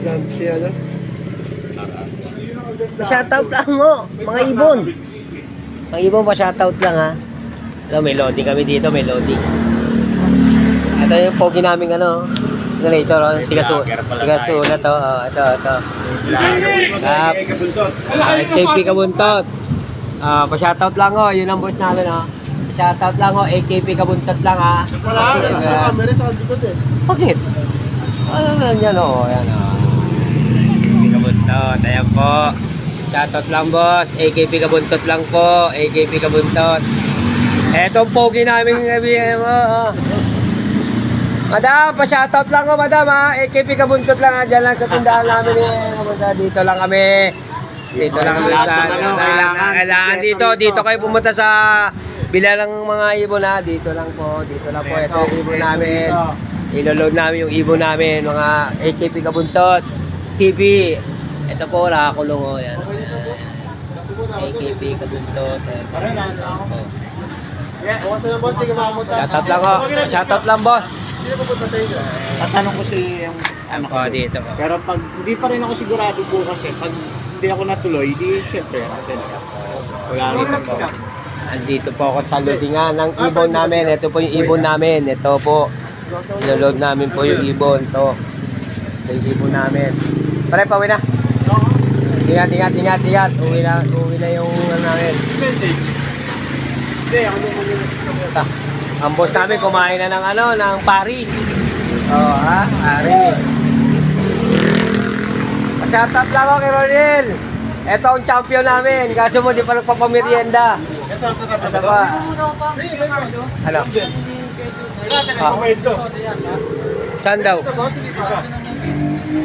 Si ano? Pa-shoutout lang mo, mga ibon. Mga ibon pa-shoutout lang ha. Ito, may loading kami dito, may loading. Ito yung pogi namin ano. Generator, tiga-sulat to. Ito. AKP Kabuntot. Pa-shoutout lang ho, yun ang boss namin ha. Pa-shoutout lang ho, AKP Kabuntot lang ha. Wala, camera sa likod eh. Bakit? Yan o, yan o. AKP Kabuntot, ayan po. Shoutout lang boss, AKP Kabuntot lang po, AKP Kabuntot. Etong pogi namin Madam, pa-shoutout lang ko madam ha. AKP Kabuntot lang ha, dyan lang sa tindahan namin dito lang kami. Dito lang kami sa kailangan dito kayo pumunta sa bilalang mga ibon ha. Dito lang po, ito yung ibon namin. Iloload namin yung ibon namin, mga AKP Kabuntot TV. Ito po, nakakulong o yan. AKP Kabuntot. Shoutout lang boss. Tatanong ko si yung ano ko dito po. Pero pag hindi pa rin ako sigurado bukas eh, pag hindi ako natuloy, di syempre natin. Wala rin po. Andito po ako sa loadingan ng ibon namin. Ito po yung ibon namin. Ito po. Iloload namin po yung ibon. Ito yung ibon namin. Pare, pauwi na. Ingat. Uwi na yung ano namin. Message. Hindi, ako naman yung Ang boss namin kumain na ng Paris. Paris. Shoutout lang ako kay Ronel. Ito ang champion namin. Kaso mo di pa nagpapamerienda. Ito pa. Ano? Saan daw?